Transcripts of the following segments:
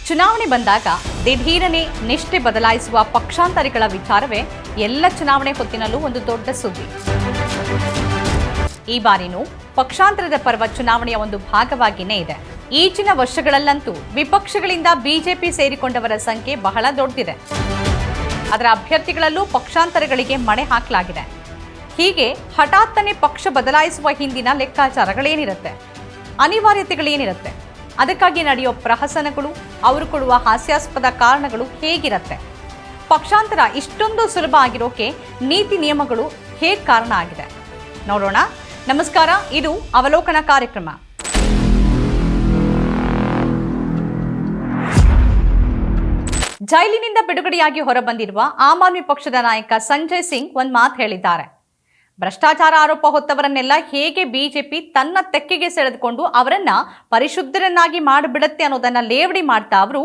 ಚುನಾವಣೆ ಬಂದಾಗ ದಿಢೀರನೆ ನಿಷ್ಠೆ ಬದಲಾಯಿಸುವ ಪಕ್ಷಾಂತರಿಗಳ ವಿಚಾರವೇ ಎಲ್ಲ ಚುನಾವಣೆ ಹೊತ್ತಿನಲ್ಲೂ ಒಂದು ದೊಡ್ಡ ಸುದ್ದಿ. ಈ ಬಾರಿನೂ ಪಕ್ಷಾಂತರದ ಪರ್ವ ಚುನಾವಣೆಯ ಒಂದು ಭಾಗವಾಗಿಯೇ ಇದೆ. ಈಚಿನ ವರ್ಷಗಳಲ್ಲಂತೂ ವಿಪಕ್ಷಗಳಿಂದ ಬಿಜೆಪಿ ಸೇರಿಕೊಂಡವರ ಸಂಖ್ಯೆ ಬಹಳ ದೊಡ್ಡದಿದೆ. ಅದರ ಅಭ್ಯರ್ಥಿಗಳಲ್ಲೂ ಪಕ್ಷಾಂತರಗಳಿಗೆ ಮಣೆ ಹಾಕಲಾಗಿದೆ. ಹೀಗೆ ಹಠಾತ್ತನೆ ಪಕ್ಷ ಬದಲಾಯಿಸುವ ಹಿಂದಿನ ಲೆಕ್ಕಾಚಾರಗಳೇನಿರುತ್ತೆ, ಅನಿವಾರ್ಯತೆಗಳೇನಿರುತ್ತೆ, ಅದಕ್ಕಾಗಿ ನಡೆಯೋ ಪ್ರಹಸನಗಳು, ಅವರು ಕೊಡುವ ಹಾಸ್ಯಾಸ್ಪದ ಕಾರಣಗಳು ಹೇಗಿರುತ್ತೆ, ಪಕ್ಷಾಂತರ ಇಷ್ಟೊಂದು ಸುಲಭ ಆಗಿರೋಕೆ ನೀತಿ ನಿಯಮಗಳು ಹೇಗೆ ಕಾರಣ ಆಗಿದೆ ನೋಡೋಣ. ನಮಸ್ಕಾರ, ಇದು ಅವಲೋಕನ ಕಾರ್ಯಕ್ರಮ. ಜೈಲಿನಿಂದ ಬಿಡುಗಡೆಯಾಗಿ ಹೊರಬಂದಿರುವ ಆಮ್ ಆದ್ಮಿ ಪಕ್ಷದ ನಾಯಕ ಸಂಜಯ್ ಸಿಂಗ್ ಒಂದು ಮಾತು ಹೇಳಿದ್ದಾರೆ. ಭ್ರಷ್ಟಾಚಾರ ಆರೋಪ ಹೊತ್ತವರನ್ನೆಲ್ಲ ಹೇಗೆ ಬಿಜೆಪಿ ತನ್ನ ತೆಕ್ಕೆಗೆ ಸೆಳೆದುಕೊಂಡು ಅವರನ್ನ ಪರಿಶುದ್ಧರನ್ನಾಗಿ ಮಾಡಿಬಿಡುತ್ತೆ ಅನ್ನೋದನ್ನ ಲೇವಡಿ ಮಾಡ್ತಾ ಅವರು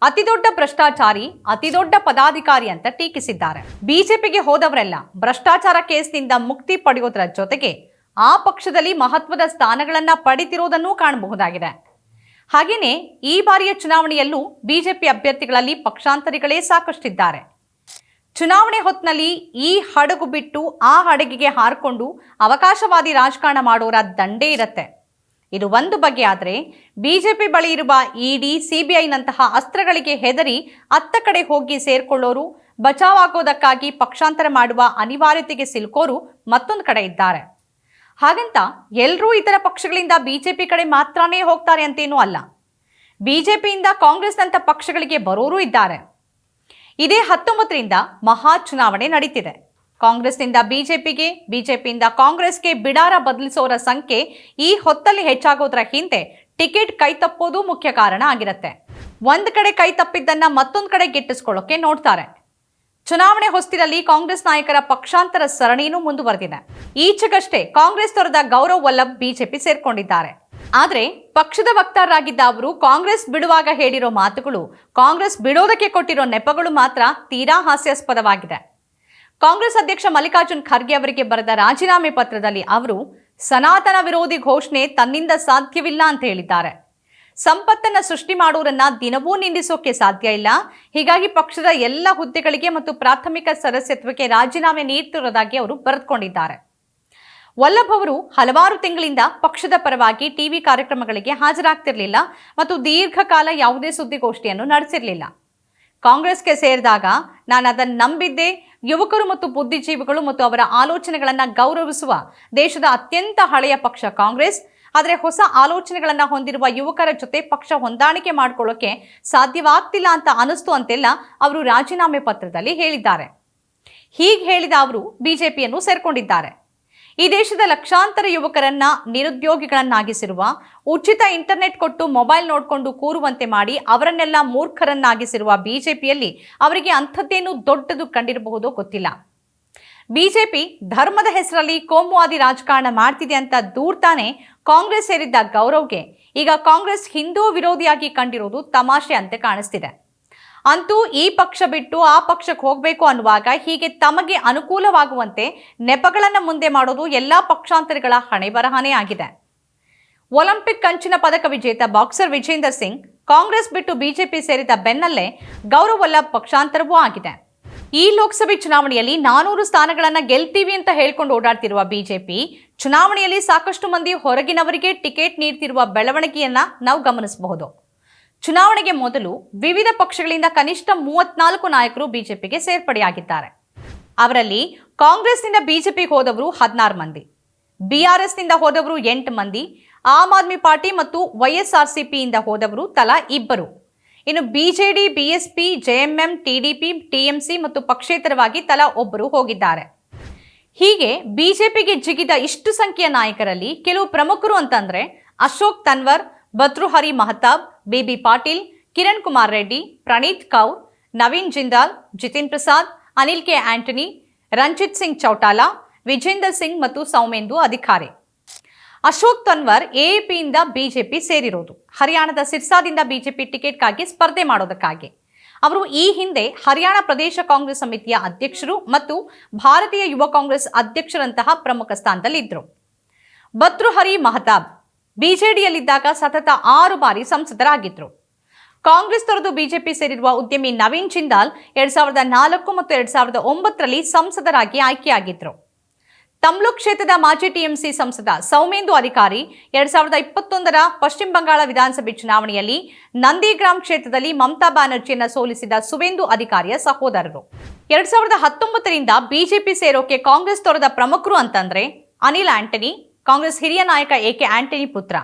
ಅತಿದೊಡ್ಡ ಭ್ರಷ್ಟಾಚಾರಿ, ಅತಿದೊಡ್ಡ ಪದಾಧಿಕಾರಿ ಅಂತ ಟೀಕಿಸಿದ್ದಾರೆ. ಬಿಜೆಪಿಗೆ ಹೋದವರೆಲ್ಲ ಭ್ರಷ್ಟಾಚಾರ ಕೇಸ್ನಿಂದ ಮುಕ್ತಿ ಪಡೆಯೋದರ ಜೊತೆಗೆ ಆ ಪಕ್ಷದಲ್ಲಿ ಮಹತ್ವದ ಸ್ಥಾನಗಳನ್ನ ಪಡೆದಿರೋದನ್ನೂ ಕಾಣಬಹುದಾಗಿದೆ. ಹಾಗೇನೆ ಈ ಬಾರಿಯ ಚುನಾವಣೆಯಲ್ಲೂ ಬಿಜೆಪಿ ಅಭ್ಯರ್ಥಿಗಳಲ್ಲಿ ಪಕ್ಷಾಂತರಿಗಳೇ ಸಾಕಷ್ಟಿದ್ದಾರೆ. ಚುನಾವಣೆ ಹೊತ್ತಿನಲ್ಲಿ ಈ ಹಡಗು ಬಿಟ್ಟು ಆ ಹಡಗಿಗೆ ಹಾರಿಕೊಂಡು ಅವಕಾಶವಾದಿ ರಾಜಕಾರಣ ಮಾಡೋರ ದಂಡೇ ಇರುತ್ತೆ. ಇದು ಒಂದು ಬಗೆ. ಆದರೆ ಬಿಜೆಪಿ ಬಳಿ ಇರುವ ಇಡಿ, ಸಿಬಿಐನಂತಹ ಅಸ್ತ್ರಗಳಿಗೆ ಹೆದರಿ ಅತ್ತ ಕಡೆ ಹೋಗಿ ಸೇರ್ಕೊಳ್ಳೋರು, ಬಚಾವಾಗೋದಕ್ಕಾಗಿ ಪಕ್ಷಾಂತರ ಮಾಡುವ ಅನಿವಾರ್ಯತೆಗೆ ಸಿಲುಕೋರು ಮತ್ತೊಂದು ಕಡೆ ಇದ್ದಾರೆ. ಹಾಗಂತ ಎಲ್ಲರೂ ಇತರ ಪಕ್ಷಗಳಿಂದ ಬಿಜೆಪಿ ಕಡೆ ಮಾತ್ರನೇ ಹೋಗ್ತಾರೆ ಅಂತೇನೂ ಅಲ್ಲ. ಬಿಜೆಪಿಯಿಂದ ಕಾಂಗ್ರೆಸ್ನಂಥ ಪಕ್ಷಗಳಿಗೆ ಬರೋರು ಇದ್ದಾರೆ. ಇದೇ 19ರಿಂದ ಮಹಾ ಚುನಾವಣೆ ನಡೀತಿದೆ. ಕಾಂಗ್ರೆಸ್ನಿಂದ ಬಿಜೆಪಿಗೆ, ಬಿಜೆಪಿಯಿಂದ ಕಾಂಗ್ರೆಸ್ಗೆ ಬಿಡಾರ ಬದಲಿಸೋರ ಸಂಖ್ಯೆ ಈ ಹೊತ್ತಲ್ಲಿ ಹೆಚ್ಚಾಗೋದ್ರ ಹಿಂದೆ ಟಿಕೆಟ್ ಕೈ ತಪ್ಪೋದು ಮುಖ್ಯ ಕಾರಣ ಆಗಿರುತ್ತೆ. ಒಂದ್ ಕಡೆ ಕೈ ತಪ್ಪಿದ್ದನ್ನ ಮತ್ತೊಂದು ಕಡೆ ಗಿಟ್ಟಿಸ್ಕೊಳ್ಳೋಕೆ ನೋಡ್ತಾರೆ. ಚುನಾವಣೆ ಹೊಸ್ತಿನಲ್ಲಿ ಕಾಂಗ್ರೆಸ್ ನಾಯಕರ ಪಕ್ಷಾಂತರ ಸರಣಿನೂ ಮುಂದುವರೆದಿದೆ. ಈಚೆಗಷ್ಟೇ ಕಾಂಗ್ರೆಸ್ ತೊರೆದ ಗೌರವ್ ವಲ್ಲಭ್ ಬಿಜೆಪಿ ಸೇರ್ಕೊಂಡಿದ್ದಾರೆ. ಆದ್ರೆ ಪಕ್ಷದ ವಕ್ತಾರರಾಗಿದ್ದ ಅವರು ಕಾಂಗ್ರೆಸ್ ಬಿಡುವಾಗ ಹೇಳಿರೋ ಮಾತುಗಳು, ಕಾಂಗ್ರೆಸ್ ಬಿಡೋದಕ್ಕೆ ಕೊಟ್ಟಿರೋ ನೆಪಗಳು ಮಾತ್ರ ತೀರಾ ಹಾಸ್ಯಾಸ್ಪದವಾಗಿದೆ. ಕಾಂಗ್ರೆಸ್ ಅಧ್ಯಕ್ಷ ಮಲ್ಲಿಕಾರ್ಜುನ್ ಖರ್ಗೆ ಅವರಿಗೆ ಬರೆದ ರಾಜೀನಾಮೆ ಪತ್ರದಲ್ಲಿ ಅವರು ಸನಾತನ ವಿರೋಧಿ ಘೋಷಣೆ ತನ್ನಿಂದ ಸಾಧ್ಯವಿಲ್ಲ ಅಂತ ಹೇಳಿದ್ದಾರೆ. ಸಂಪತ್ತನ್ನ ಸೃಷ್ಟಿ ಮಾಡೋರನ್ನ ದಿನವೂ ನಿಂದಿಸೋಕೆ ಸಾಧ್ಯ ಇಲ್ಲ. ಹೀಗಾಗಿ ಪಕ್ಷದ ಎಲ್ಲ ಹುದ್ದೆಗಳಿಗೆ ಮತ್ತು ಪ್ರಾಥಮಿಕ ಸದಸ್ಯತ್ವಕ್ಕೆ ರಾಜೀನಾಮೆ ನೀಡುತ್ತಿರುವುದಾಗಿ ಅವರು ಬರೆದುಕೊಂಡಿದ್ದಾರೆ. ವಲ್ಲಭ್ ಅವರು ಹಲವಾರು ತಿಂಗಳಿಂದ ಪಕ್ಷದ ಪರವಾಗಿ ಟಿವಿ ಕಾರ್ಯಕ್ರಮಗಳಿಗೆ ಹಾಜರಾಗ್ತಿರ್ಲಿಲ್ಲ ಮತ್ತು ದೀರ್ಘಕಾಲ ಯಾವುದೇ ಸುದ್ದಿಗೋಷ್ಠಿಯನ್ನು ನಡೆಸಿರಲಿಲ್ಲ. ಕಾಂಗ್ರೆಸ್ಗೆ ಸೇರಿದಾಗ ನಾನು ಅದನ್ನು ನಂಬಿದ್ದೆ. ಯುವಕರು ಮತ್ತು ಬುದ್ಧಿಜೀವಿಗಳು ಮತ್ತು ಅವರ ಆಲೋಚನೆಗಳನ್ನು ಗೌರವಿಸುವ ದೇಶದ ಅತ್ಯಂತ ಹಳೆಯ ಪಕ್ಷ ಕಾಂಗ್ರೆಸ್. ಆದರೆ ಹೊಸ ಆಲೋಚನೆಗಳನ್ನು ಹೊಂದಿರುವ ಯುವಕರ ಜೊತೆ ಪಕ್ಷ ಹೊಂದಾಣಿಕೆ ಮಾಡಿಕೊಳ್ಳೋಕೆ ಸಾಧ್ಯವಾಗ್ತಿಲ್ಲ ಅಂತ ಅನಿಸ್ತು ಅಂತೆಲ್ಲ ಅವರು ರಾಜೀನಾಮೆ ಪತ್ರದಲ್ಲಿ ಹೇಳಿದ್ದಾರೆ. ಹೀಗೆ ಹೇಳಿದ ಅವರು ಬಿಜೆಪಿಯನ್ನು ಸೇರ್ಕೊಂಡಿದ್ದಾರೆ. ಈ ದೇಶದ ಲಕ್ಷಾಂತರ ಯುವಕರನ್ನ ನಿರುದ್ಯೋಗಿಗಳನ್ನಾಗಿಸಿರುವ, ಉಚಿತ ಇಂಟರ್ನೆಟ್ ಕೊಟ್ಟು ಮೊಬೈಲ್ ನೋಡಿಕೊಂಡು ಕೂರುವಂತೆ ಮಾಡಿ ಅವರನ್ನೆಲ್ಲ ಮೂರ್ಖರನ್ನಾಗಿಸಿರುವ ಬಿಜೆಪಿಯಲ್ಲಿ ಅವರಿಗೆ ಅಂಥದ್ದೇನು ದೊಡ್ಡದು ಕಂಡಿರಬಹುದೋ ಗೊತ್ತಿಲ್ಲ. ಬಿಜೆಪಿ ಧರ್ಮದ ಹೆಸರಲ್ಲಿ ಕೋಮುವಾದಿ ರಾಜಕಾರಣ ಮಾಡ್ತಿದೆ ಅಂತ ದೂರ್ತಾನೆ ಕಾಂಗ್ರೆಸ್ ಸೇರಿದ್ದ ಗೌರವ್ಗೆ ಈಗ ಕಾಂಗ್ರೆಸ್ ಹಿಂದೂ ವಿರೋಧಿಯಾಗಿ ಕಂಡಿರೋದು ತಮಾಷೆ ಅಂತೆ ಕಾಣಿಸ್ತಿದೆ. ಅಂತೂ ಈ ಪಕ್ಷ ಬಿಟ್ಟು ಆ ಪಕ್ಷಕ್ಕೆ ಹೋಗಬೇಕು ಅನ್ನುವಾಗ ಹೀಗೆ ತಮಗೆ ಅನುಕೂಲವಾಗುವಂತೆ ನೆಪಗಳನ್ನು ಮುಂದೆ ಮಾಡೋದು ಎಲ್ಲಾ ಪಕ್ಷಾಂತರಿಗಳ ಹಣೆಬರಹನೇ ಆಗಿದೆ. ಒಲಿಂಪಿಕ್ ಕಂಚಿನ ಪದಕ ವಿಜೇತ ಬಾಕ್ಸರ್ ವಿಜೇಂದರ್ ಸಿಂಗ್ ಕಾಂಗ್ರೆಸ್ ಬಿಟ್ಟು ಬಿಜೆಪಿ ಸೇರಿದ ಬೆನ್ನಲ್ಲೇ ಗೌರವ್ ವಲ್ಲಭ್ ಪಕ್ಷಾಂತರವೂ ಆಗಿದೆ. ಈ ಲೋಕಸಭೆ ಚುನಾವಣೆಯಲ್ಲಿ 400 ಸ್ಥಾನಗಳನ್ನು ಗೆಲ್ತೀವಿ ಅಂತ ಹೇಳ್ಕೊಂಡು ಓಡಾಡ್ತಿರುವ ಬಿಜೆಪಿ ಚುನಾವಣೆಯಲ್ಲಿ ಸಾಕಷ್ಟು ಮಂದಿ ಹೊರಗಿನವರಿಗೆ ಟಿಕೆಟ್ ನೀಡ್ತಿರುವ ಬೆಳವಣಿಗೆಯನ್ನ ನಾವು ಗಮನಿಸಬಹುದು. ಚುನಾವಣೆಗೆ ಮೊದಲು ವಿವಿಧ ಪಕ್ಷಗಳಿಂದ ಕನಿಷ್ಠ 34 ನಾಯಕರು ಬಿಜೆಪಿಗೆ ಸೇರ್ಪಡೆಯಾಗಿದ್ದಾರೆ. ಅವರಲ್ಲಿ ಕಾಂಗ್ರೆಸ್ನಿಂದ ಬಿಜೆಪಿಗೆ ಹೋದವರು 16 ಮಂದಿ, ಬಿಆರ್ಎಸ್ನಿಂದ ಹೋದವರು 8 ಮಂದಿ, ಆಮ್ ಆದ್ಮಿ ಪಾರ್ಟಿ ಮತ್ತು ವೈಎಸ್ಆರ್ಸಿಪಿಯಿಂದ ಹೋದವರು ತಲಾ 2. ಇನ್ನು BJD, BSP, JMM, TDP, TMC ಮತ್ತು ಪಕ್ಷೇತರವಾಗಿ ತಲಾ 1 ಹೋಗಿದ್ದಾರೆ. ಹೀಗೆ ಬಿಜೆಪಿಗೆ ಜಿಗಿದ ಇಷ್ಟು ಸಂಖ್ಯೆಯ ನಾಯಕರಲ್ಲಿ ಕೆಲವು ಪ್ರಮುಖರು ಅಂತಂದ್ರೆ ಅಶೋಕ್ ತನ್ವರ್, ಭತೃಹರಿ ಮಹತಾಬ್, ಬಿಬಿ ಪಾಟೀಲ್, ಕಿರಣ್ ಕುಮಾರ್ ರೆಡ್ಡಿ, ಪ್ರಣೀತ್ ಕೌರ್, ನವೀನ್ ಜಿಂದಾಲ್, ಜಿತಿನ್ ಪ್ರಸಾದ್, ಅನಿಲ್ ಕೆ ಆಂಟನಿ, ರಂಜಿತ್ ಸಿಂಗ್ ಚೌಟಾಲಾ, ವಿಜೇಂದರ್ ಸಿಂಗ್ ಮತ್ತು ಸೌಮೇಂದು ಅಧಿಕಾರಿ. ಅಶೋಕ್ ತನ್ವರ್ ಎಎಪಿಯಿಂದ ಬಿಜೆಪಿ ಸೇರಿರೋದು. ಹರಿಯಾಣದ ಸಿರ್ಸಾದಿಂದ ಬಿಜೆಪಿ ಟಿಕೆಟ್ಗಾಗಿ ಸ್ಪರ್ಧೆ ಮಾಡೋದಕ್ಕಾಗಿ. ಅವರು ಈ ಹಿಂದೆ ಹರಿಯಾಣ ಪ್ರದೇಶ ಕಾಂಗ್ರೆಸ್ ಸಮಿತಿಯ ಅಧ್ಯಕ್ಷರು ಮತ್ತು ಭಾರತೀಯ ಯುವ ಕಾಂಗ್ರೆಸ್ ಅಧ್ಯಕ್ಷರಂತಹ ಪ್ರಮುಖ ಸ್ಥಾನದಲ್ಲಿದ್ದರು. ಭತೃಹರಿ ಮಹತಾಬ್ ಬಿಜೆಡಿಯಲ್ಲಿದ್ದಾಗ ಸತತ 6 ಬಾರಿ ಸಂಸದರಾಗಿದ್ದರು. ಕಾಂಗ್ರೆಸ್ ತೊರೆದು ಬಿಜೆಪಿ ಸೇರಿರುವ ಉದ್ಯಮಿ ನವೀನ್ ಜಿಂದಾಲ್ 2004 ಮತ್ತು 2009ರಲ್ಲಿ ಸಂಸದರಾಗಿ ಆಯ್ಕೆಯಾಗಿದ್ದರು. ತಮ್ಲುಕ್ ಕ್ಷೇತ್ರದ ಮಾಜಿ ಟಿಎಂಸಿ ಸಂಸದ ಸೌಮೇಂದು ಅಧಿಕಾರಿ 2021ರ ಪಶ್ಚಿಮ ಬಂಗಾಳ ವಿಧಾನಸಭೆ ಚುನಾವಣೆಯಲ್ಲಿ ನಂದಿಗ್ರಾಮ್ ಕ್ಷೇತ್ರದಲ್ಲಿ ಮಮತಾ ಬ್ಯಾನರ್ಜಿಯನ್ನು ಸೋಲಿಸಿದ ಸುವೇಂದು ಅಧಿಕಾರಿಯ ಸಹೋದರರು. 2019ರಿಂದ ಬಿಜೆಪಿ ಸೇರೋಕೆ ಕಾಂಗ್ರೆಸ್ ತೊರೆದ ಪ್ರಮುಖರು ಅಂತಂದ್ರೆ ಅನಿಲ್ ಆಂಟನಿ, ಕಾಂಗ್ರೆಸ್ ಹಿರಿಯ ನಾಯಕ ಎಕೆ ಆಂಟನಿ ಪುತ್ರ.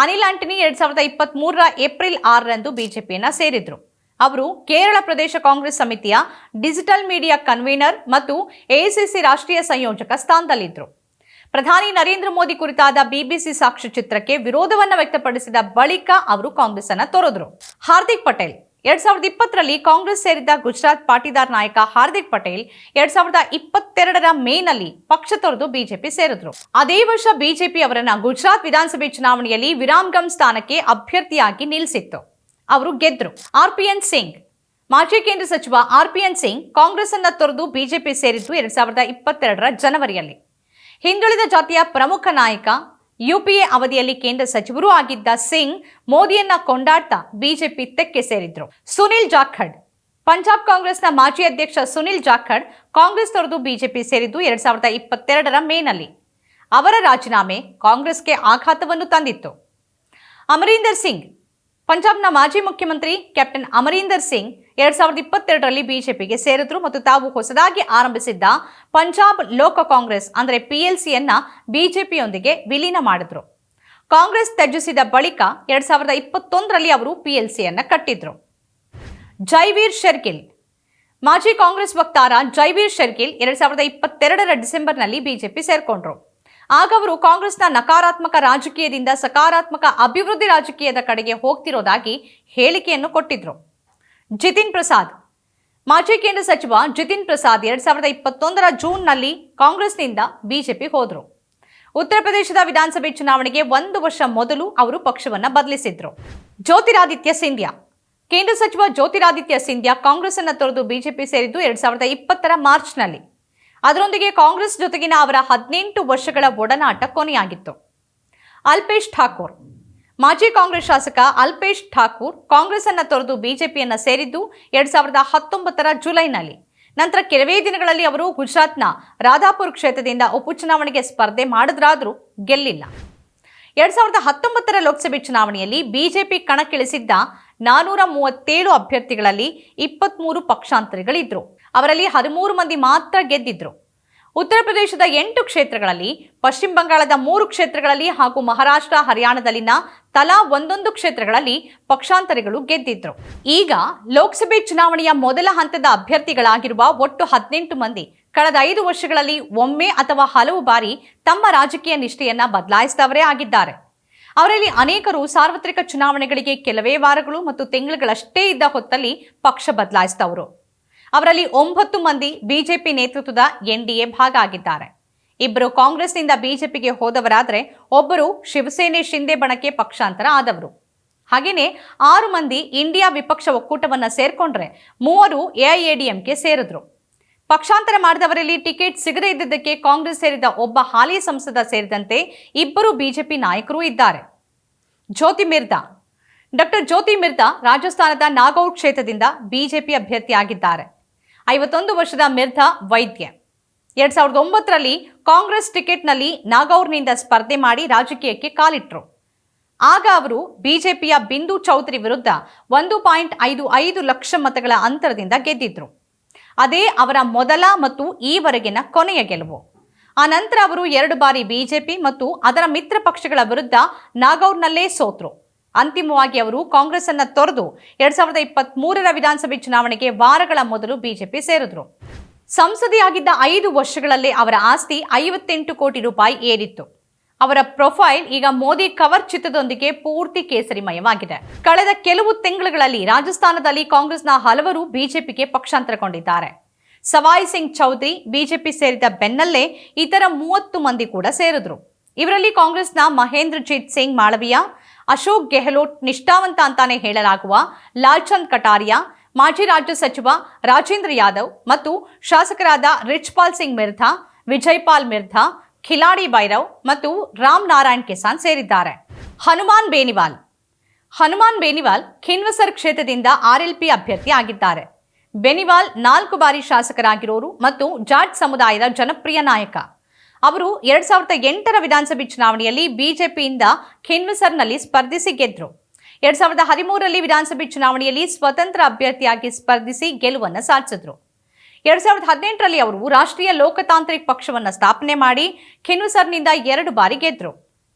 ಅನಿಲ್ ಆಂಟನಿ 2023ರ ಏಪ್ರಿಲ್ 6ರಂದು ಬಿಜೆಪಿಯನ್ನ ಸೇರಿದ್ರು. ಅವರು ಕೇರಳ ಪ್ರದೇಶ ಕಾಂಗ್ರೆಸ್ ಸಮಿತಿಯ ಡಿಜಿಟಲ್ ಮೀಡಿಯಾ ಕನ್ವೀನರ್ ಮತ್ತು ಎಐಸಿಸಿ ರಾಷ್ಟ್ರೀಯ ಸಂಯೋಜಕ ಸ್ಥಾನದಲ್ಲಿದ್ದರು. ಪ್ರಧಾನಿ ನರೇಂದ್ರ ಮೋದಿ ಕುರಿತಾದ ಬಿಬಿಸಿ ಸಾಕ್ಷ್ಯಚಿತ್ರಕ್ಕೆ ವಿರೋಧವನ್ನು ವ್ಯಕ್ತಪಡಿಸಿದ ಬಳಿಕ ಅವರು ಕಾಂಗ್ರೆಸ್ ಅನ್ನು ತೊರೆದರು. ಹಾರ್ದಿಕ್ ಪಟೇಲ್ 2020ರಲ್ಲಿ ಕಾಂಗ್ರೆಸ್ ಸೇರಿದ್ದ ಗುಜರಾತ್ ಪಾಟೀದಾರ್ ನಾಯಕ ಹಾರ್ದಿಕ್ ಪಟೇಲ್ 2022ರ ಮೇನಲ್ಲಿ ಪಕ್ಷ ತೊರೆದು ಬಿಜೆಪಿ ಸೇರಿದ್ರು. ಅದೇ ವರ್ಷ ಬಿಜೆಪಿ ಅವರನ್ನ ಗುಜರಾತ್ ವಿಧಾನಸಭೆ ಚುನಾವಣೆಯಲ್ಲಿ ವಿರಾಮ್ಗಂಜ್ ಸ್ಥಾನಕ್ಕೆ ಅಭ್ಯರ್ಥಿಯಾಗಿ ನಿಲ್ಲಿಸಿತ್ತು. ಅವರು ಗೆದ್ರು. ಆರ್ಪಿಎನ್ ಸಿಂಗ್ ಮಾಜಿ ಕೇಂದ್ರ ಸಚಿವ ಆರ್ಪಿಎನ್ ಸಿಂಗ್ ಕಾಂಗ್ರೆಸ್ ಅನ್ನ ತೊರೆದು ಬಿಜೆಪಿ ಸೇರಿದ್ದು 2022ರ ಜನವರಿಯಲ್ಲಿ. ಹಿಂದುಳಿದ ಜಾತಿಯ ಪ್ರಮುಖ ನಾಯಕ, ಯುಪಿಎ ಅವಧಿಯಲ್ಲಿ ಕೇಂದ್ರ ಸಚಿವರೂ ಆಗಿದ್ದ ಸಿಂಗ್ ಮೋದಿಯನ್ನ ಕೊಂಡಾಡ್ತಾ ಬಿಜೆಪಿ ತೆಕ್ಕೆ ಸೇರಿದ್ರು. ಸುನಿಲ್ ಜಾಖಡ್ ಪಂಜಾಬ್ ಕಾಂಗ್ರೆಸ್ನ ಮಾಜಿ ಅಧ್ಯಕ್ಷ ಸುನಿಲ್ ಜಾಖಡ್ ಕಾಂಗ್ರೆಸ್ ತೊರೆದು ಬಿಜೆಪಿ ಸೇರಿದ್ದು 2022ರ ಮೇನಲ್ಲಿ. ಅವರ ರಾಜೀನಾಮೆ ಕಾಂಗ್ರೆಸ್ಗೆ ಆಘಾತವನ್ನು ತಂದಿತ್ತು. ಅಮರೀಂದರ್ ಸಿಂಗ್ ಪಂಜಾಬ್ನ ಮಾಜಿ ಮುಖ್ಯಮಂತ್ರಿ ಕ್ಯಾಪ್ಟನ್ ಅಮರೀಂದರ್ ಸಿಂಗ್ 2022ರಲ್ಲಿ ಬಿಜೆಪಿಗೆ ಸೇರಿದ್ರು ಮತ್ತು ತಾವು ಹೊಸದಾಗಿ ಆರಂಭಿಸಿದ್ದ ಪಂಜಾಬ್ ಲೋಕ ಕಾಂಗ್ರೆಸ್ ಅಂದರೆ ಪಿಎಲ್ಸಿಯನ್ನ ಬಿಜೆಪಿಯೊಂದಿಗೆ ವಿಲೀನ ಮಾಡಿದ್ರು. ಕಾಂಗ್ರೆಸ್ ತ್ಯಜಿಸಿದ ಬಳಿಕ 2021ರಲ್ಲಿ ಅವರು ಪಿಎಲ್ಸಿಯನ್ನ ಕಟ್ಟಿದ್ರು. ಜೈವೀರ್ ಶೆರ್ಗಿಲ್ ಮಾಜಿ ಕಾಂಗ್ರೆಸ್ ವಕ್ತಾರ ಜೈವೀರ್ ಶೆರ್ಗಿಲ್ 2022ರ ಡಿಸೆಂಬರ್ನಲ್ಲಿ ಬಿಜೆಪಿ ಸೇರ್ಕೊಂಡ್ರು. ಆಗ ಅವರು ಕಾಂಗ್ರೆಸ್ನ ನಕಾರಾತ್ಮಕ ರಾಜಕೀಯದಿಂದ ಸಕಾರಾತ್ಮಕ ಅಭಿವೃದ್ಧಿ ರಾಜಕೀಯದ ಕಡೆಗೆ ಹೋಗ್ತಿರೋದಾಗಿ ಹೇಳಿಕೆಯನ್ನು ಕೊಟ್ಟಿದ್ರು. ಜಿತಿನ್ ಪ್ರಸಾದ್ ಮಾಜಿ ಕೇಂದ್ರ ಸಚಿವ ಜಿತಿನ್ ಪ್ರಸಾದ್ 2021ರ ಜೂನ್ನಲ್ಲಿ ಕಾಂಗ್ರೆಸ್ನಿಂದ ಬಿಜೆಪಿ ಹೋದ್ರು. ಉತ್ತರ ಪ್ರದೇಶದ ವಿಧಾನಸಭೆ ಚುನಾವಣೆಗೆ 1 ವರ್ಷ ಮೊದಲು ಅವರು ಪಕ್ಷವನ್ನ ಬದಲಿಸಿದ್ರು. ಜ್ಯೋತಿರಾದಿತ್ಯ ಸಿಂಧ್ಯಾ ಕೇಂದ್ರ ಸಚಿವ ಜ್ಯೋತಿರಾದಿತ್ಯ ಸಿಂಧ್ಯಾ ಕಾಂಗ್ರೆಸ್ ಅನ್ನು ತೊರೆದು ಬಿಜೆಪಿ ಸೇರಿದ್ದು 2020ರ ಮಾರ್ಚ್ನಲ್ಲಿ. ಅದರೊಂದಿಗೆ ಕಾಂಗ್ರೆಸ್ ಜೊತೆಗಿನ ಅವರ 18 ವರ್ಷಗಳ ಒಡನಾಟ ಕೊನೆಯಾಗಿತ್ತು. ಅಲ್ಪೇಶ್ ಠಾಕೂರ್ ಮಾಜಿ ಕಾಂಗ್ರೆಸ್ ಶಾಸಕ ಅಲ್ಪೇಶ್ ಠಾಕೂರ್ ಕಾಂಗ್ರೆಸ್ ಅನ್ನು ತೊರೆದು ಬಿಜೆಪಿಯನ್ನ ಸೇರಿದ್ದು 2019ರ ಜುಲೈನಲ್ಲಿ. ನಂತರ ಕೆಲವೇ ದಿನಗಳಲ್ಲಿ ಅವರು ಗುಜರಾತ್ನ ರಾಧಾಪುರ್ ಕ್ಷೇತ್ರದಿಂದ ಉಪಚುನಾವಣೆಗೆ ಸ್ಪರ್ಧೆ ಮಾಡಿದ್ರಾದರೂ ಗೆಲ್ಲಿಲ್ಲ. 2019ರ ಲೋಕಸಭೆ ಚುನಾವಣೆಯಲ್ಲಿ ಬಿಜೆಪಿ ಕಣಕ್ಕಿಳಿಸಿದ್ದ 437 ಅಭ್ಯರ್ಥಿಗಳಲ್ಲಿ 23 ಪಕ್ಷಾಂತರಿಗಳಿದ್ರು. ಅವರಲ್ಲಿ 13 ಮಂದಿ ಮಾತ್ರ ಗೆದ್ದಿದ್ರು. ಉತ್ತರ ಪ್ರದೇಶದ 8 ಕ್ಷೇತ್ರಗಳಲ್ಲಿ, ಪಶ್ಚಿಮ ಬಂಗಾಳದ 3 ಕ್ಷೇತ್ರಗಳಲ್ಲಿ ಹಾಗೂ ಮಹಾರಾಷ್ಟ್ರ, ಹರಿಯಾಣದಲ್ಲಿನ ತಲಾ 1 ಕ್ಷೇತ್ರಗಳಲ್ಲಿ ಪಕ್ಷಾಂತರಿಗಳು ಗೆದ್ದಿದ್ರು. ಈಗ ಲೋಕಸಭೆ ಚುನಾವಣೆಯ ಮೊದಲ ಹಂತದ ಅಭ್ಯರ್ಥಿಗಳಾಗಿರುವ ಒಟ್ಟು 18 ಮಂದಿ ಕಳೆದ 5 ವರ್ಷಗಳಲ್ಲಿ ಒಮ್ಮೆ ಅಥವಾ ಹಲವು ಬಾರಿ ತಮ್ಮ ರಾಜಕೀಯ ನಿಷ್ಠೆಯನ್ನ ಬದಲಾಯಿಸಿದವರೇ ಆಗಿದ್ದಾರೆ. ಅವರಲ್ಲಿ ಅನೇಕರು ಸಾರ್ವತ್ರಿಕ ಚುನಾವಣೆಗಳಿಗೆ ಕೆಲವೇ ವಾರಗಳು ಮತ್ತು ತಿಂಗಳುಗಳಷ್ಟೇ ಇದ್ದ ಹೊತ್ತಲ್ಲಿ ಪಕ್ಷ ಬದಲಾಯಿಸಿದವರು. ಅವರಲ್ಲಿ 9 ಮಂದಿ ಬಿಜೆಪಿ ನೇತೃತ್ವದ ಎನ್ಡಿಎ ಭಾಗ ಆಗಿದ್ದಾರೆ. 2 ಕಾಂಗ್ರೆಸ್ನಿಂದ ಬಿಜೆಪಿಗೆ ಹೋದವರಾದರೆ ಒಬ್ಬರು ಶಿವಸೇನೆ ಶಿಂದೆ ಬಣಕ್ಕೆ ಪಕ್ಷಾಂತರ ಆದವರು. ಹಾಗೆಯೇ 6 ಮಂದಿ ಇಂಡಿಯಾ ವಿಪಕ್ಷ ಒಕ್ಕೂಟವನ್ನ ಸೇರ್ಕೊಂಡ್ರೆ 3 ಎಐಎಡಿಎಂಕೆ ಸೇರಿದ್ರು. ಪಕ್ಷಾಂತರ ಮಾಡಿದವರಲ್ಲಿ ಟಿಕೆಟ್ ಸಿಗದೇ ಇದ್ದದ್ದಕ್ಕೆ ಕಾಂಗ್ರೆಸ್ ಸೇರಿದ ಒಬ್ಬ ಹಾಲಿ ಸಂಸದ ಸೇರಿದಂತೆ 2 ಬಿಜೆಪಿ ನಾಯಕರು ಇದ್ದಾರೆ. ಜ್ಯೋತಿ ಮಿರ್ಧಾ ಡಾಕ್ಟರ್ ಜ್ಯೋತಿ ಮಿರ್ಧಾ ರಾಜಸ್ಥಾನದ ನಾಗೌರ್ ಕ್ಷೇತ್ರದಿಂದ ಬಿಜೆಪಿ ಅಭ್ಯರ್ಥಿಯಾಗಿದ್ದಾರೆ. 51 ವರ್ಷದ ಮಿರ್ಧಾ ವೈದ್ಯ 2009ರಲ್ಲಿ ಕಾಂಗ್ರೆಸ್ ಟಿಕೆಟ್ನಲ್ಲಿ ನಾಗೌರ್ನಿಂದ ಸ್ಪರ್ಧೆ ಮಾಡಿ ರಾಜಕೀಯಕ್ಕೆ ಕಾಲಿಟ್ರು. ಆಗ ಅವರು ಬಿಜೆಪಿಯ ಬಿಂದು ಚೌಧರಿ ವಿರುದ್ಧ 1.55 ಲಕ್ಷ ಮತಗಳ ಅಂತರದಿಂದ ಗೆದ್ದಿದ್ರು. ಅದೇ ಅವರ ಮೊದಲ ಮತ್ತು ಈವರೆಗಿನ ಕೊನೆಯ ಗೆಲುವು. ಆ ನಂತರ ಅವರು 2 ಬಾರಿ ಬಿಜೆಪಿ ಮತ್ತು ಅದರ ಮಿತ್ರ ಪಕ್ಷಗಳ ವಿರುದ್ಧ ನಾಗೌರ್ನಲ್ಲೇ ಸೋತ್ರು. ಅಂತಿಮವಾಗಿ ಅವರು ಕಾಂಗ್ರೆಸ್ ಅನ್ನ ತೊರೆದು 2023ರ ವಿಧಾನಸಭೆ ಚುನಾವಣೆಗೆ ವಾರಗಳ ಮೊದಲು ಬಿಜೆಪಿ ಸೇರಿದ್ರು. ಸಂಸದೆಯಾಗಿದ್ದ 5 ವರ್ಷಗಳಲ್ಲೇ ಅವರ ಆಸ್ತಿ 58 ಕೋಟಿ ರೂಪಾಯಿ ಏರಿತ್ತು. ಅವರ ಪ್ರೊಫೈಲ್ ಈಗ ಮೋದಿ ಕವರ್ ಚಿತ್ರದೊಂದಿಗೆ ಪೂರ್ತಿ ಕೇಸರಿಮಯವಾಗಿದೆ. ಕಳೆದ ಕೆಲವು ತಿಂಗಳುಗಳಲ್ಲಿ ರಾಜಸ್ಥಾನದಲ್ಲಿ ಕಾಂಗ್ರೆಸ್ನ ಹಲವರು ಬಿಜೆಪಿಗೆ ಪಕ್ಷಾಂತರಗೊಂಡಿದ್ದಾರೆ. ಸವಾಯ್ ಸಿಂಗ್ ಚೌಧರಿ ಬಿಜೆಪಿ ಸೇರಿದ ಬೆನ್ನಲ್ಲೇ ಇತರ 30 ಮಂದಿ ಕೂಡ ಸೇರಿದ್ರು. ಇವರಲ್ಲಿ ಕಾಂಗ್ರೆಸ್ನ ಮಹೇಂದ್ರಜೀತ್ ಸಿಂಗ್ ಮಾಳವಿಯಾ, ಅಶೋಕ್ ಗೆಹ್ಲೋಟ್, ನಿಷ್ಠಾವಂತ ಅಂತಾನೆ ಹೇಳಲಾಗುವ ಲಾಲ್ಚಂದ್ ಕಟಾರಿಯಾ, ಮಾಜಿ ರಾಜ್ಯ ಸಚಿವ ರಾಜೇಂದ್ರ ಯಾದವ್ ಮತ್ತು ಶಾಸಕರಾದ ರಿಚ್ಪಾಲ್ ಸಿಂಗ್ ಮಿರ್ಧಾ, ವಿಜಯ್ಪಾಲ್ ಮಿರ್ಧಾ, ಖಿಲಾಡಿ ಭೈರವ್ ಮತ್ತು ರಾಮ್ ನಾರಾಯಣ್ ಕಿಸಾನ್ ಸೇರಿದ್ದಾರೆ. ಹನುಮಾನ್ ಬೇನಿವಾಲ್ ಹನುಮಾನ್ ಬೇನಿವಾಲ್ ಖಿನ್ವಸರ್ ಕ್ಷೇತ್ರದಿಂದ ಆರ್ಎಲ್ಪಿ ಅಭ್ಯರ್ಥಿ ಆಗಿದ್ದಾರೆ. ಬೇನಿವಾಲ್ 4 ಬಾರಿ ಶಾಸಕರಾಗಿರೋರು ಮತ್ತು ಜಾಟ್ ಸಮುದಾಯದ ಜನಪ್ರಿಯ ನಾಯಕ. ಅವರು 2008ರ ವಿಧಾನಸಭೆ ಚುನಾವಣೆಯಲ್ಲಿ ಬಿಜೆಪಿಯಿಂದ ಖಿನ್ವಸರ್ನಲ್ಲಿ ಸ್ಪರ್ಧಿಸಿ ಗೆದ್ರು. 2013ರಲ್ಲಿ ವಿಧಾನಸಭೆ ಚುನಾವಣೆಯಲ್ಲಿ ಸ್ವತಂತ್ರ ಅಭ್ಯರ್ಥಿಯಾಗಿ ಸ್ಪರ್ಧಿಸಿ ಗೆಲುವನ್ನು ಸಾಧಿಸಿದ್ರು. 2018ರಲ್ಲಿ ಅವರು ರಾಷ್ಟ್ರೀಯ ಲೋಕತಾಂತ್ರಿಕ್ ಪಕ್ಷವನ್ನು ಸ್ಥಾಪನೆ ಮಾಡಿ ಖಿನ್ವಸರ್ನಿಂದ 2 ಬಾರಿ ಗೆದ್ರು.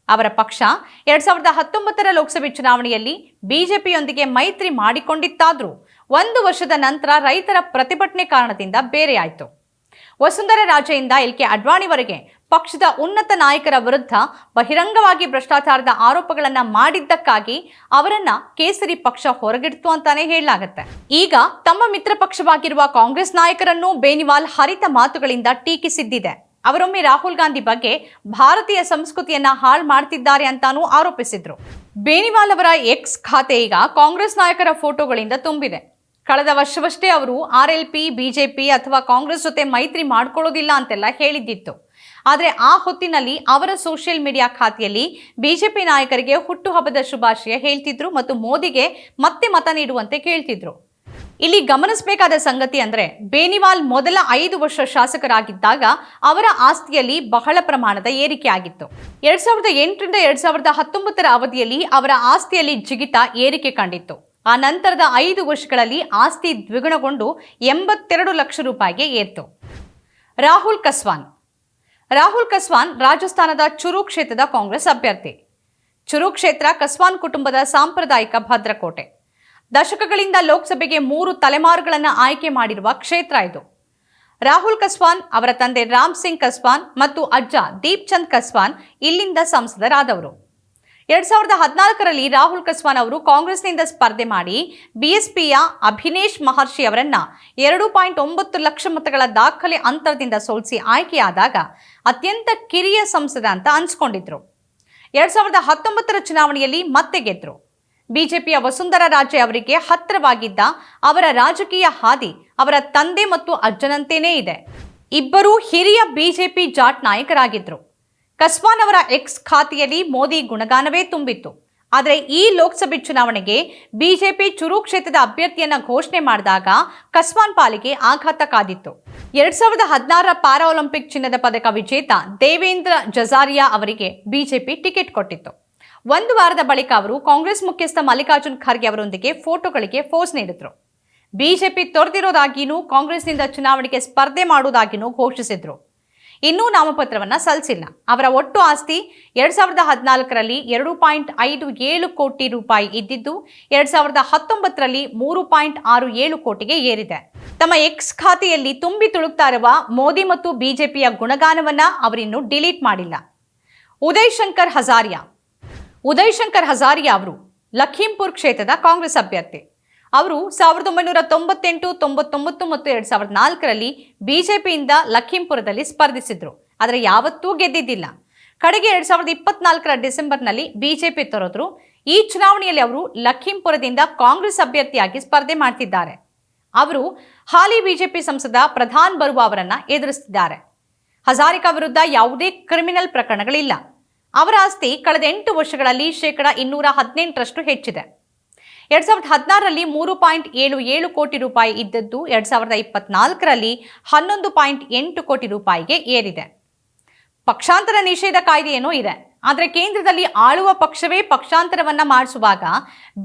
ಅವರ ಪಕ್ಷ 2019ರ ಲೋಕಸಭೆ ಚುನಾವಣೆಯಲ್ಲಿ ಬಿಜೆಪಿಯೊಂದಿಗೆ ಮೈತ್ರಿ ಮಾಡಿಕೊಂಡಿತ್ತಾದರೂ 1 ವರ್ಷದ ನಂತರ ರೈತರ ಪ್ರತಿಭಟನೆ ಕಾರಣದಿಂದ ಬೇರೆಯಾಯಿತು. ವಸುಂಧರಾ ರಾಜೆಯಿಂದ ಎಲ್.ಕೆ. ಅಡ್ವಾಣಿವರೆಗೆ ಪಕ್ಷದ ಉನ್ನತ ನಾಯಕರ ವಿರುದ್ಧ ಬಹಿರಂಗವಾಗಿ ಭ್ರಷ್ಟಾಚಾರದ ಆರೋಪಗಳನ್ನು ಮಾಡಿದ್ದಕ್ಕಾಗಿ ಅವರನ್ನ ಕೇಸರಿ ಪಕ್ಷ ಹೊರಗಿಡ್ತು ಅಂತಾನೆ ಹೇಳಲಾಗುತ್ತೆ. ಈಗ ತಮ್ಮ ಮಿತ್ರ ಪಕ್ಷವಾಗಿರುವ ಕಾಂಗ್ರೆಸ್ ನಾಯಕರನ್ನು ಬೇನಿವಾಲ್ ಹರಿತ ಮಾತುಗಳಿಂದ ಟೀಕಿಸಿದ್ದಿದೆ. ಅವರೊಮ್ಮೆ ರಾಹುಲ್ ಗಾಂಧಿ ಬಗ್ಗೆ ಭಾರತೀಯ ಸಂಸ್ಕೃತಿಯನ್ನ ಹಾಳು ಮಾಡ್ತಿದ್ದಾರೆ ಅಂತಾನೂ ಆರೋಪಿಸಿದ್ರು. ಬೇನಿವಾಲ್ ಅವರ ಎಕ್ಸ್ ಖಾತೆ ಈಗ ಕಾಂಗ್ರೆಸ್ ನಾಯಕರ ಫೋಟೋಗಳಿಂದ ತುಂಬಿದೆ. ಕಳೆದ ವರ್ಷವಷ್ಟೇ ಅವರು ಆರ್ಎಲ್ಪಿ, ಬಿಜೆಪಿ ಅಥವಾ ಕಾಂಗ್ರೆಸ್ ಜೊತೆ ಮೈತ್ರಿ ಮಾಡ್ಕೊಳ್ಳೋದಿಲ್ಲ ಅಂತೆಲ್ಲ ಹೇಳಿದ್ದಿತ್ತು. ಆದರೆ ಆ ಹೊತ್ತಿನಲ್ಲಿ ಅವರ ಸೋಷಿಯಲ್ ಮೀಡಿಯಾ ಖಾತೆಯಲ್ಲಿ ಬಿಜೆಪಿ ನಾಯಕರಿಗೆ ಹುಟ್ಟುಹಬ್ಬದ ಶುಭಾಶಯ ಹೇಳ್ತಿದ್ರು ಮತ್ತು ಮೋದಿಗೆ ಮತ್ತೆ ಮತ ನೀಡುವಂತೆ ಕೇಳ್ತಿದ್ರು. ಇಲ್ಲಿ ಗಮನಿಸಬೇಕಾದ ಸಂಗತಿ ಅಂದ್ರೆ ಬೇನಿವಾಲ್ ಮೊದಲ 5 ವರ್ಷ ಶಾಸಕರಾಗಿದ್ದಾಗ ಅವರ ಆಸ್ತಿಯಲ್ಲಿ ಬಹಳ ಪ್ರಮಾಣದ ಏರಿಕೆ ಆಗಿತ್ತು. 2008ರಿಂದ 2019ರ ಅವಧಿಯಲ್ಲಿ ಅವರ ಆಸ್ತಿಯಲ್ಲಿ ಜಿಗಿತ ಏರಿಕೆ ಕಂಡಿತ್ತು. ಆ ನಂತರದ 5 ವರ್ಷಗಳಲ್ಲಿ ಆಸ್ತಿ ದ್ವಿಗುಣಗೊಂಡು 82 ಲಕ್ಷ ರೂಪಾಯಿಗೆ ಏರ್ತು. ರಾಹುಲ್ ಕಸ್ವಾನ್ ರಾಜಸ್ಥಾನದ ಚುರು ಕ್ಷೇತ್ರದ ಕಾಂಗ್ರೆಸ್ ಅಭ್ಯರ್ಥಿ. ಚುರು ಕ್ಷೇತ್ರ ಕಸ್ವಾನ್ ಕುಟುಂಬದ ಸಾಂಪ್ರದಾಯಿಕ ಭದ್ರಕೋಟೆ. ದಶಕಗಳಿಂದ ಲೋಕಸಭೆಗೆ 3 ತಲೆಮಾರುಗಳನ್ನು ಆಯ್ಕೆ ಮಾಡಿರುವ ಕ್ಷೇತ್ರ ಇದು. ರಾಹುಲ್ ಕಸ್ವಾನ್, ಅವರ ತಂದೆ ರಾಮ್ ಸಿಂಗ್ ಕಸ್ವಾನ್ ಮತ್ತು ಅಜ್ಜ ದೀಪ್ ಚಂದ್ ಕಸ್ವಾನ್ ಇಲ್ಲಿಂದ ಸಂಸದರಾದವರು. 2014ರಲ್ಲಿ ರಾಹುಲ್ ಕಸ್ವಾನ್ ಅವರು ಕಾಂಗ್ರೆಸ್ನಿಂದ ಸ್ಪರ್ಧೆ ಮಾಡಿ ಬಿಎಸ್ಪಿಯ ಅಭಿನೇಶ್ ಮಹರ್ಷಿ ಅವರನ್ನ 2.9 ಲಕ್ಷ ಮತಗಳ ದಾಖಲೆ ಅಂತರದಿಂದ ಸೋಲಿಸಿ ಆಯ್ಕೆಯಾದಾಗ ಅತ್ಯಂತ ಕಿರಿಯ ಸಂಸದ ಅಂತ ಅನ್ಸ್ಕೊಂಡಿದ್ರು. 2019ರ ಚುನಾವಣೆಯಲ್ಲಿ ಮತ್ತೆ ಗೆದ್ರು. ಬಿಜೆಪಿಯ ವಸುಂಧರಾ ರಾಜೆ ಅವರಿಗೆ ಹತ್ತಿರವಾಗಿದ್ದ ಅವರ ರಾಜಕೀಯ ಹಾದಿ ಅವರ ತಂದೆ ಮತ್ತು ಅಜ್ಜನಂತೆಯೇ ಇದೆ. ಇಬ್ಬರೂ ಹಿರಿಯ ಬಿಜೆಪಿ ಜಾಟ್ ನಾಯಕರಾಗಿದ್ರು. ಕಸ್ವಾನ್ ಅವರ ಎಕ್ಸ್ ಖಾತೆಯಲ್ಲಿ ಮೋದಿ ಗುಣಗಾನವೇ ತುಂಬಿತ್ತು. ಆದರೆ ಈ ಲೋಕಸಭೆ ಚುನಾವಣೆಗೆ ಬಿಜೆಪಿ ಚುರು ಕ್ಷೇತ್ರದ ಅಭ್ಯರ್ಥಿಯನ್ನ ಘೋಷಣೆ ಮಾಡಿದಾಗ ಕಸ್ವಾನ್ ಪಾಲಿಗೆ ಆಘಾತ ಕಾದಿತ್ತು. 2016ರ ಪ್ಯಾರಾ ಒಲಿಂಪಿಕ್ ಚಿನ್ನದ ಪದಕ ವಿಜೇತ ದೇವೇಂದ್ರ ಜಜಾರಿಯಾ ಅವರಿಗೆ ಬಿಜೆಪಿ ಟಿಕೆಟ್ ಕೊಟ್ಟಿತ್ತು. 1 ವಾರದ ಬಳಿಕ ಅವರು ಕಾಂಗ್ರೆಸ್ ಮುಖ್ಯಸ್ಥ ಮಲ್ಲಿಕಾರ್ಜುನ್ ಖರ್ಗೆ ಅವರೊಂದಿಗೆ ಫೋಟೋಗಳಿಗೆ ಪೋಸ್ ನೀಡಿದ್ರು. ಬಿಜೆಪಿ ತೊರೆದಿರೋದಾಗಿಯೂ ಕಾಂಗ್ರೆಸ್ನಿಂದ ಚುನಾವಣೆಗೆ ಸ್ಪರ್ಧೆ ಮಾಡುವುದಾಗಿಯೂ ಘೋಷಿಸಿದ್ರು. ಇನ್ನೂ ನಾಮಪತ್ರವನ್ನ ಸಲ್ಲಿಸಿಲ್ಲ. ಅವರ ಒಟ್ಟು ಆಸ್ತಿ 2014ರಲ್ಲಿ 2.57 ಕೋಟಿ ರೂಪಾಯಿ ಇದ್ದಿದ್ದು 2019ರಲ್ಲಿ 3.67 ಕೋಟಿಗೆ ಏರಿದೆ. ತಮ್ಮ ಎಕ್ಸ್ ಖಾತೆಯಲ್ಲಿ ತುಂಬಿ ತುಳುಕ್ತಾ ಇರುವ ಮೋದಿ ಮತ್ತು ಬಿಜೆಪಿಯ ಗುಣಗಾನವನ್ನ ಅವರಿನ್ನೂ ಡಿಲೀಟ್ ಮಾಡಿಲ್ಲ. ಉದಯ್ ಶಂಕರ್ ಹಜಾರಿಯಾ ಅವರು ಲಖೀಂಪುರ್ ಕ್ಷೇತ್ರದ ಕಾಂಗ್ರೆಸ್ ಅಭ್ಯರ್ಥಿ. ಅವರು 1998, 99 ಮತ್ತು 2004ರಲ್ಲಿ ಬಿಜೆಪಿಯಿಂದ ಲಖೀಂಪುರದಲ್ಲಿ ಸ್ಪರ್ಧಿಸಿದ್ರು. ಆದರೆ ಯಾವತ್ತೂ ಗೆದ್ದಿದ್ದಿಲ್ಲ. ಕಡೆಗೆ 2024ರ ಡಿಸೆಂಬರ್ನಲ್ಲಿ ಬಿಜೆಪಿ ತೊರೆದ್ರು. ಈ ಚುನಾವಣೆಯಲ್ಲಿ ಅವರು ಲಖೀಂಪುರದಿಂದ ಕಾಂಗ್ರೆಸ್ ಅಭ್ಯರ್ಥಿಯಾಗಿ ಸ್ಪರ್ಧೆ ಮಾಡ್ತಿದ್ದಾರೆ. ಅವರು ಹಾಲಿ ಬಿಜೆಪಿ ಸಂಸದ ಪ್ರಧಾನ್ ಬರುವಾ ಅವರನ್ನ ಎದುರಿಸುತ್ತಿದ್ದಾರೆ. ಹಜಾರಿಕಾ ವಿರುದ್ಧ ಯಾವುದೇ ಕ್ರಿಮಿನಲ್ ಪ್ರಕರಣಗಳಿಲ್ಲ. ಅವರ ಆಸ್ತಿ ಕಳೆದ 8 ವರ್ಷಗಳಲ್ಲಿ 218% ಹೆಚ್ಚಿದೆ. 2016ರಲ್ಲಿ 3.77 ಕೋಟಿ ರೂಪಾಯಿ ಇದ್ದದ್ದು 2024ರಲ್ಲಿ 11.8 ಕೋಟಿ ರೂಪಾಯಿಗೆ ಏರಿದೆ. ಪಕ್ಷಾಂತರ ನಿಷೇಧ ಕಾಯ್ದೆ ಏನೋ ಇದೆ. ಆದರೆ ಕೇಂದ್ರದಲ್ಲಿ ಆಳುವ ಪಕ್ಷವೇ ಪಕ್ಷಾಂತರವನ್ನ ಮಾಡಿಸುವಾಗ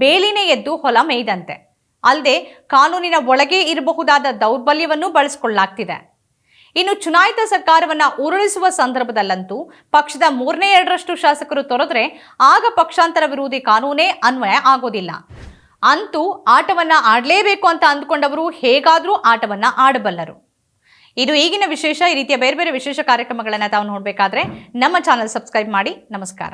ಬೇಲಿನೇ ಎದ್ದು ಹೊಲ ಮೇಯ್ದಂತೆ. ಅಲ್ಲದೆ ಕಾನೂನಿನ ಒಳಗೆ ಇರಬಹುದಾದ ದೌರ್ಬಲ್ಯವನ್ನು ಬಳಸಿಕೊಳ್ಳಲಾಗ್ತಿದೆ. ಇನ್ನು ಚುನಾಯಿತ ಸರ್ಕಾರವನ್ನ ಉರುಳಿಸುವ ಸಂದರ್ಭದಲ್ಲಂತೂ ಪಕ್ಷದ 3/2 ಶಾಸಕರು ತೊರೆದ್ರೆ ಆಗ ಪಕ್ಷಾಂತರ ವಿರೋಧಿ ಕಾನೂನೇ ಅನ್ವಯ ಆಗೋದಿಲ್ಲ. ಅಂತೂ ಆಟವನ್ನ ಆಡಲೇಬೇಕು ಅಂತ ಅಂದುಕೊಂಡವರು ಹೇಗಾದ್ರೂ ಆಟವನ್ನ ಆಡಬಲ್ಲರು. ಇದು ಈಗಿನ ವಿಶೇಷ. ಈ ರೀತಿಯ ಬೇರೆ ಬೇರೆ ವಿಶೇಷ ಕಾರ್ಯಕ್ರಮಗಳನ್ನು ತಾವು ನೋಡಬೇಕಾದ್ರೆ ನಮ್ಮ ಚಾನೆಲ್ ಸಬ್ಸ್ಕ್ರೈಬ್ ಮಾಡಿ. ನಮಸ್ಕಾರ.